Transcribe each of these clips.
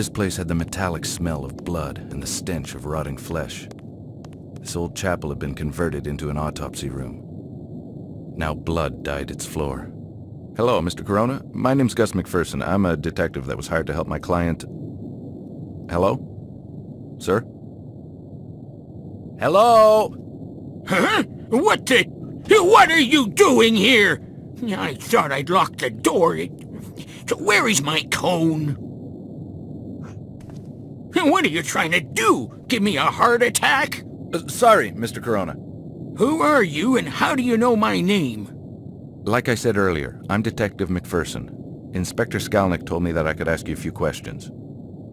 This place had the metallic smell of blood and the stench of rotting flesh. This old chapel had been converted into an autopsy room. Now blood dyed its floor. Hello, Mr. Corona. My name's Gus McPherson. I'm a detective that was hired to help my client... Hello? Sir? Hello? Huh? What are you doing here? I thought I'd locked the door. Where is my cone? What are you trying to do? Give me a heart attack? Sorry, Mr. Corona. Who are you and how do you know my name? Like I said earlier, I'm Detective McPherson. Inspector Skalnick told me that I could ask you a few questions.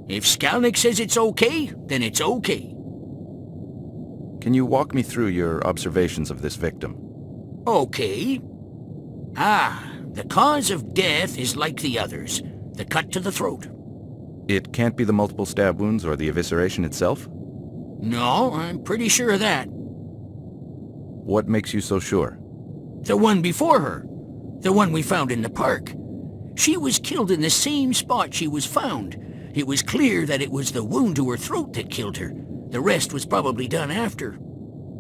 If Skalnick says it's okay, then it's okay. Can you walk me through your observations of this victim? Okay. The cause of death is like the others. The cut to the throat. It can't be the multiple stab wounds or the evisceration itself? No, I'm pretty sure of that. What makes you so sure? The one before her. The one we found in the park. She was killed in the same spot she was found. It was clear that it was the wound to her throat that killed her. The rest was probably done after.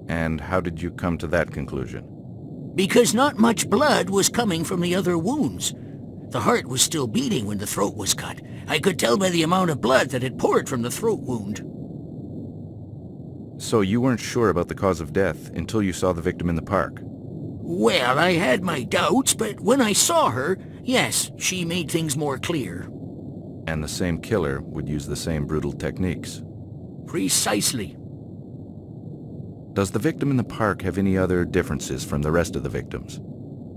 And how did you come to that conclusion? Because not much blood was coming from the other wounds. The heart was still beating when the throat was cut. I could tell by the amount of blood that had poured from the throat wound. So you weren't sure about the cause of death until you saw the victim in the park? Well, I had my doubts, but when I saw her, yes, she made things more clear. And the same killer would use the same brutal techniques? Precisely. Does the victim in the park have any other differences from the rest of the victims?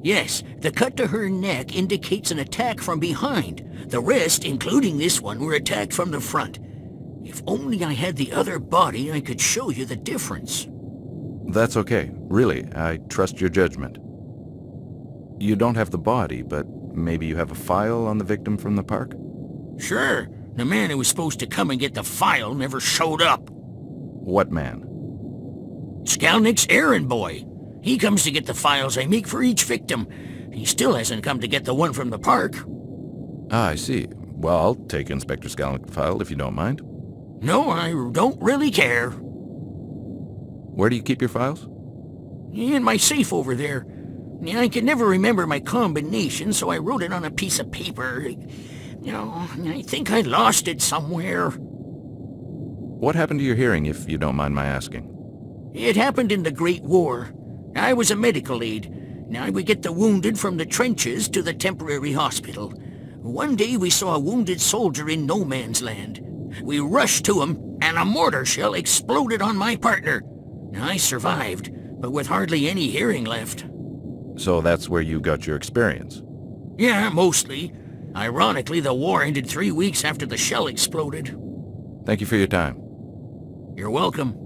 Yes, the cut to her neck indicates an attack from behind. The rest, including this one, were attacked from the front. If only I had the other body, I could show you the difference. That's okay. Really, I trust your judgment. You don't have the body, but maybe you have a file on the victim from the park? Sure. The man who was supposed to come and get the file never showed up. What man? Skalnick's errand boy. He comes to get the files I make for each victim. He still hasn't come to get the one from the park. Ah, I see. Well, I'll take Inspector Skalnick's file if you don't mind. No, I don't really care. Where do you keep your files? In my safe over there. I could never remember my combination, so I wrote it on a piece of paper. I think I lost it somewhere. What happened to your hearing, if you don't mind my asking? It happened in the Great War. I was a medical aide. I would get the wounded from the trenches to the temporary hospital. One day we saw a wounded soldier in no man's land. We rushed to him, and a mortar shell exploded on my partner. I survived, but with hardly any hearing left. So that's where you got your experience? Yeah, mostly. Ironically, the war ended 3 weeks after the shell exploded. Thank you for your time. You're welcome.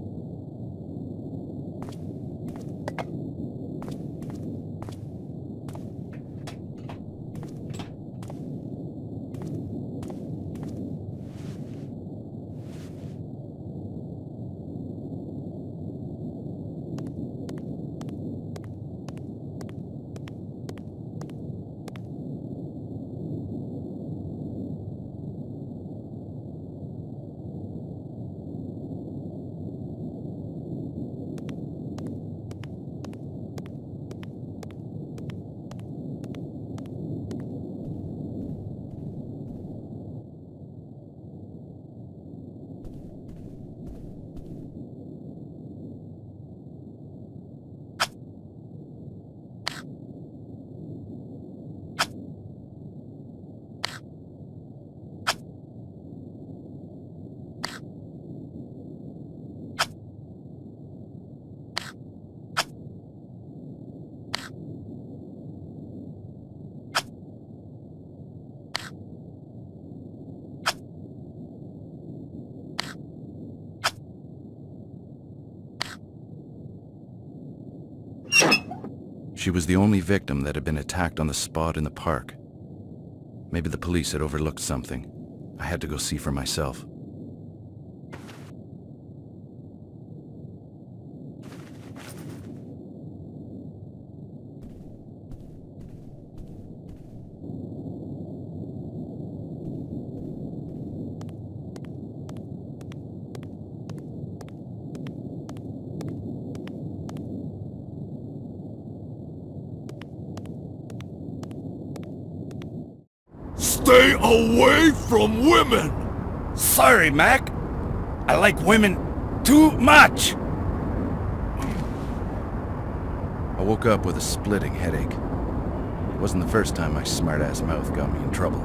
She was the only victim that had been attacked on the spot in the park. Maybe the police had overlooked something. I had to go see for myself. Stay away from women! Sorry, Mac. I like women too much. I woke up with a splitting headache. It wasn't the first time my smart-ass mouth got me in trouble.